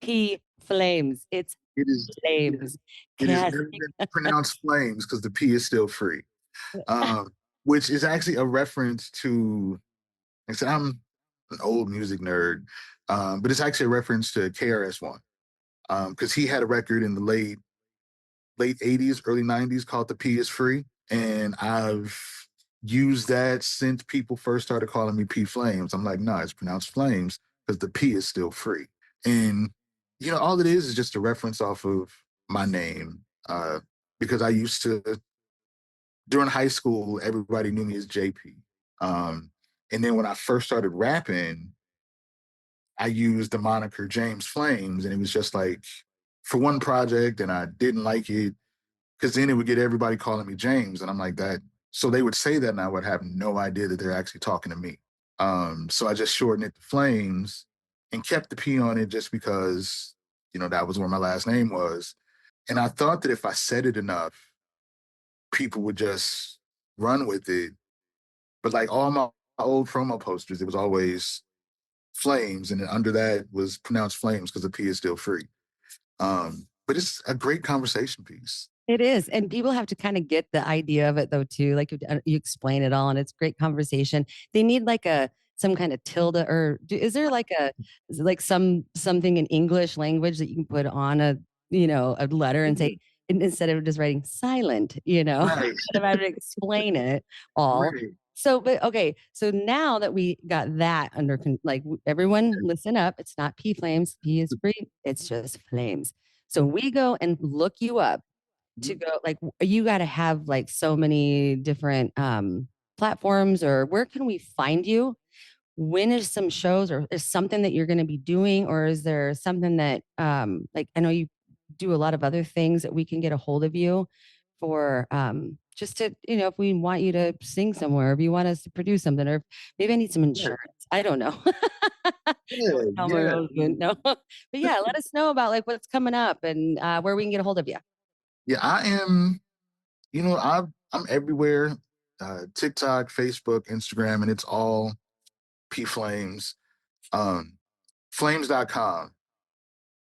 PFlames. It's It is. flames. It is Cast. never been pronounced flames because the P is still free. Which is actually a reference to. Like I said, I'm an old music nerd, but it's actually a reference to KRS-One, because he had a record in the late '80s, early '90s called "The P Is Free," and I've used that since people first started calling me P Flames. I'm like, no, it's pronounced Flames because the P is still free, and you know, all it is just a reference off of my name, because I used to during high school, everybody knew me as JP. And then when I first started rapping, I used the moniker James Flames, and it was just like for one project, and I didn't like it because then it would get everybody calling me James, and I'm like that. So they would say that, and I would have no idea that they're actually talking to me. So I just shortened it to Flames and kept the P on it just because you know that was where my last name was, and I thought that if I said it enough, people would just run with it. But like all my old promo posters, it was always Flames, and then under that was pronounced Flames because the P is still free. But it's a great conversation piece. It is. And people have to kind of get the idea of it, though, too. Like you explain it all, and it's great conversation. They need like some kind of tilde, or is there like is it like something in English language that you can put on a, you know, a letter and say, instead of just writing silent, you know, Right, instead of having to explain it all. right. So, but okay. So now that we got that under, like everyone listen up. It's not P Flames. P is free. It's just Flames. So we go and look you up to go, like you got to have like so many different platforms, or where can we find you? When is some shows, or is something that you're going to be doing, or is there something that like I know you do a lot of other things that we can get a hold of you for, just to, you know, if we want you to sing somewhere, if you want us to produce something, or maybe I need some Yeah, insurance, I don't know. yeah, Don't tell my yeah. husband, no. But yeah, let us know about like what's coming up, and where we can get a hold of you. Yeah, I am. You know, I'm everywhere. TikTok, Facebook, Instagram, and it's all P Flames. Um, Flames.com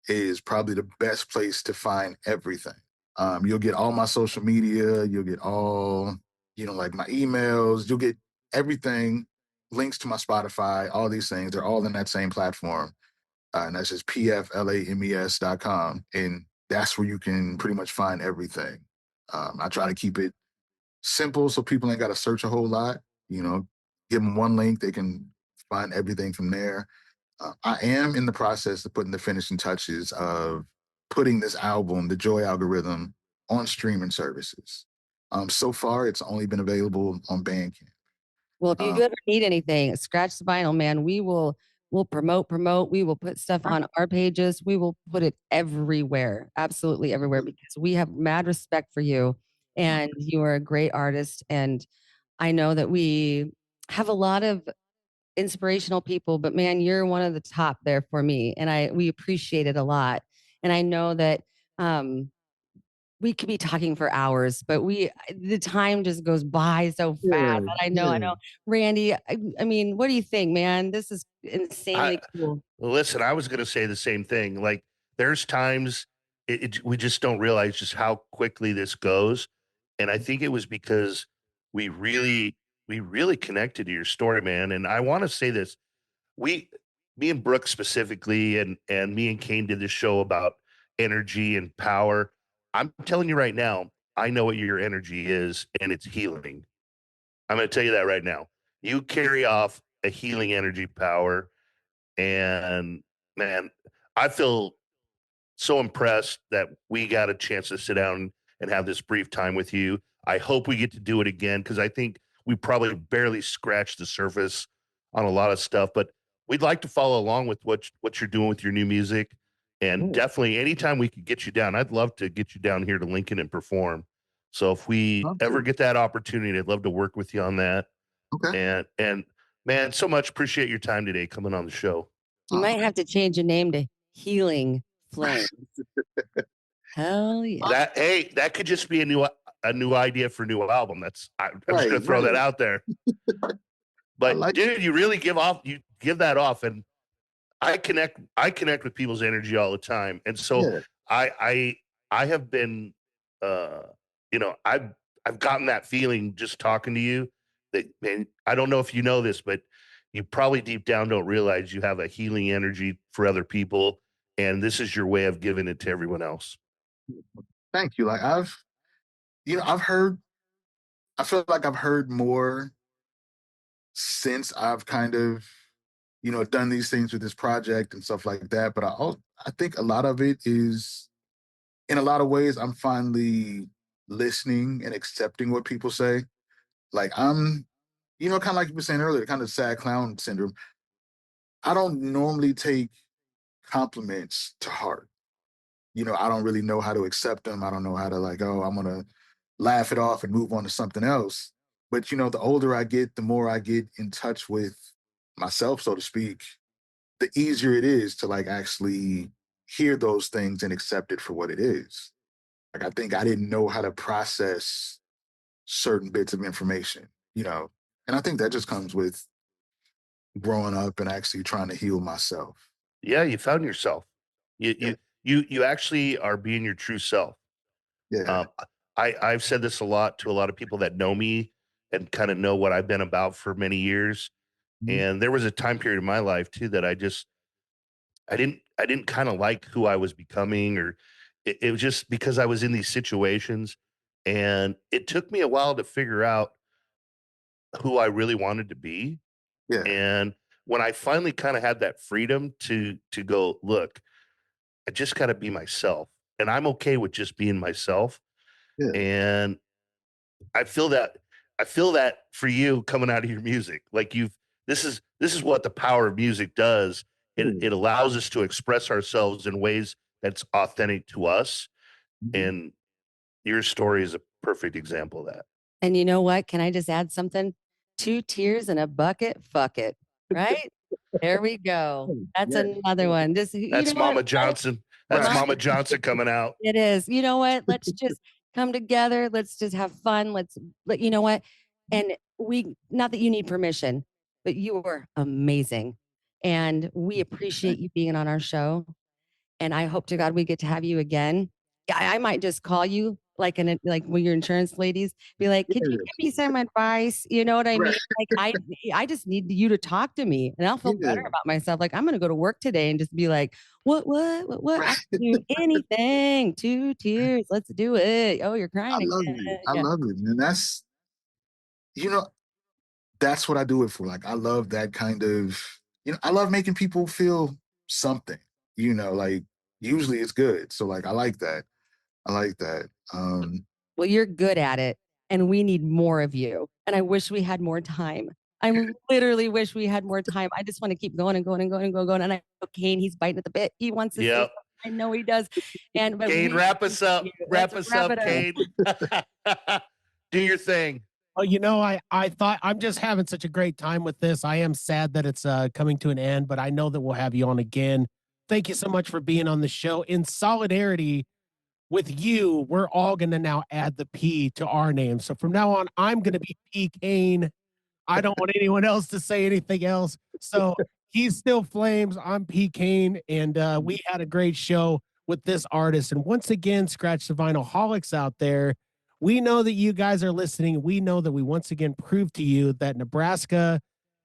is probably the best place to find everything. You'll get all my social media, you'll get all, you know, like my emails, you'll get everything, links to my Spotify, all these things. They're all in that same platform. And that's just pflames.com. And that's where you can pretty much find everything. I try to keep it simple so people ain't got to search a whole lot. You know, give them one link, they can find everything from there. I am in the process of putting the finishing touches of putting this album, The Joy Algorithm, on streaming services. So far, it's only been available on Bandcamp. Well, if you ever need anything, scratch the vinyl, man. We'll promote. We will put stuff on our pages. We will put it everywhere, absolutely everywhere, because we have mad respect for you, and you are a great artist. And I know that we have a lot of inspirational people, but man, you're one of the top there for me, and we appreciate it a lot. And I know that um we could be talking for hours, but the time just goes by so fast. And I know, Randy. I mean, what do you think, man? This is insanely cool. Listen, I was going to say the same thing. Like, there's times we just don't realize just how quickly this goes, and I think it was because we really connected to your story, man. And I want to say this: we, me and Brooke specifically, and me and Cain did this show about energy and power. I'm telling you right now, I know what your energy is, and it's healing. I'm going to tell you that right now. You carry off a healing energy power, and man, I feel so impressed that we got a chance to sit down and have this brief time with you. I hope we get to do it again, because I think we probably barely scratched the surface on a lot of stuff, but we'd like to follow along with what you're doing with your new music. And definitely anytime we could get you down, I'd love to get you down here to Lincoln and perform. So if we ever get that opportunity, I'd love to work with you on that. Okay. And man, so much appreciate your time today coming on the show. You might have to change your name to Healing Flame. Hell yeah. That could just be a new idea for a new album. I'm just gonna throw that out there. But dude, you really give that off, and I connect with people's energy all the time. And so I have been I've gotten that feeling just talking to you, that, man, I don't know if you know this, but you probably deep down don't realize you have a healing energy for other people, and this is your way of giving it to everyone else. Thank you. Like I feel like I've heard more since I've kind of, done these things with this project and stuff like that. But I think a lot of it is, in a lot of ways, I'm finally listening and accepting what people say. Like I'm, kind of like you were saying earlier, kind of sad clown syndrome. I don't normally take compliments to heart. I don't really know how to accept them. I don't know how to, like, oh, I'm gonna laugh it off and move on to something else. But the older I get, the more I get in touch with myself, so to speak, the easier it is to, like, actually hear those things and accept it for what it is. Like, I think I didn't know how to process certain bits of information, and I think that just comes with growing up and actually trying to heal myself. Yeah, you found yourself. You actually are being your true self. Yeah. Um, I've said this a lot to a lot of people that know me and kind of know what I've been about for many years. And there was a time period in my life too that I didn't kind of like who I was becoming, or it was just because I was in these situations, and it took me a while to figure out who I really wanted to be. Yeah. And when I finally kind of had that freedom to go, look, I just got to be myself, and I'm okay with just being myself. Yeah. And I feel that for you coming out of your music. Like, this is what the power of music does. It allows us to express ourselves in ways that's authentic to us. And your story is a perfect example of that. And you know what? Can I just add something? 2 tears in a bucket, fuck it. Right? There we go. That's another one. That's Mama Johnson. That's Mama Johnson coming out. It is. You know what? Let's just come together. Let's just have fun. You know what? And not that you need permission, but you were amazing. And we appreciate you being on our show. And I hope to God we get to have you again. I might just call you like when your insurance ladies be like, could you give me some advice? You know what I mean? Like I just need you to talk to me, and I'll feel better about myself. Like, I'm gonna go to work today and just be like, what? I can do anything. 2 tears. Let's do it. Oh, you're crying I love again. it. I love it. And that's what I do it for. Like, I love that kind of, I love making people feel something, like, usually it's good. So like I like that. I like that. Well, you're good at it, and we need more of you. And I wish we had more time. I literally wish we had more time. I just want to keep going and going and going and going. And I know Cain, he's biting at the bit. He wants to say Yep. something. I know he does. And but Cain, we wrap us up. need you. Wrap Let's us up, it Cain. Do your thing. Oh, you know, I thought I'm just having such a great time with this. I am sad that it's coming to an end, but I know that we'll have you on again. Thank you so much for being on the show. In solidarity with you, we're all going to now add the P to our name. So from now on, I'm going to be P Cain. I don't want anyone else to say anything else. So he's still Flames. I'm P Cain, and we had a great show with this artist. And once again, Scratch the Vinyl holics out there, we know that you guys are listening. We know that we once again proved to you that Nebraska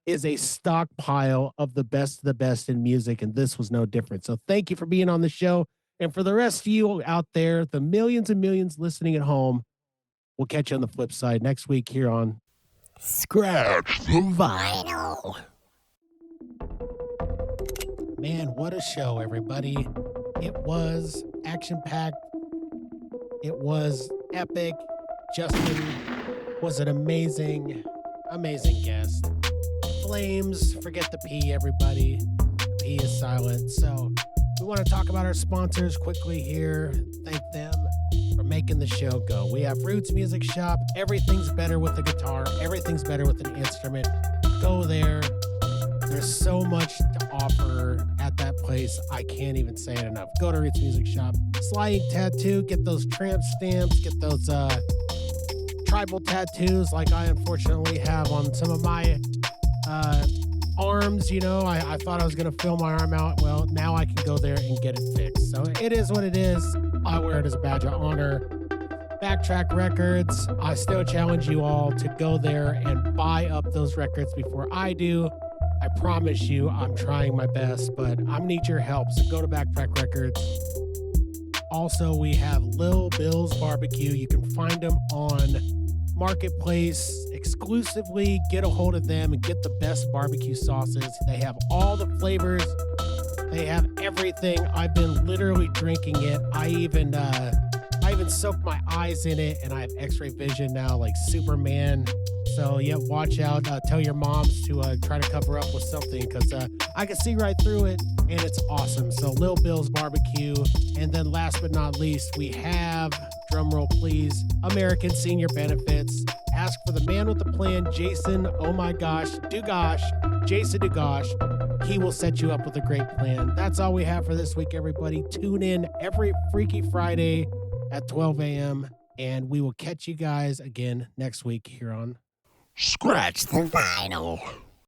is a stockpile of the best in music, and this was no different. So thank you for being on the show. And for the rest of you out there, the millions and millions listening at home, we'll catch you on the flip side next week here on Scratch the Vinyl. Man, what a show, everybody. It was action-packed. It was epic. Justin was an amazing guest. Flames, forget the P, everybody. The P is silent. So we want to talk about our sponsors quickly here. Thank them for making the show go. We have Roots Music Shop. Everything's better with a guitar. Everything's better with an instrument. Go there. There's so much to offer at that place. I can't even say it enough. Go to Roots Music Shop. Sliding tattoo. Get those tramp stamps. Get those tribal tattoos like I unfortunately have on some of my arms. You know, I thought I was going to fill my arm out. Well, now I can go there and get it fixed. So it is what it is. I wear it as a badge of honor. Backtrack Records. I still challenge you all to go there and buy up those records before I do. I promise you, I'm trying my best, but I need your help. So go to Backtrack Records. Also, we have Lil Bill's Barbecue. You can find them on Marketplace exclusively. Get a hold of them and get the best barbecue sauces. They have all the flavors. They have everything. I've been literally drinking it. I even soaked my eyes in it, and I have X-ray vision now, like Superman. So yeah, watch out. Tell your moms to try to cover up with something, because I can see right through it, and it's awesome. So Lil Bill's Barbecue. And then last but not least, we have, drumroll please, American Senior Benefits. Ask for the man with the plan, Jason, oh my gosh, Jason Dugash. He will set you up with a great plan. That's all we have for this week, everybody. Tune in every Freaky Friday at 12 a.m. And we will catch you guys again next week here on Scratch the Vinyl.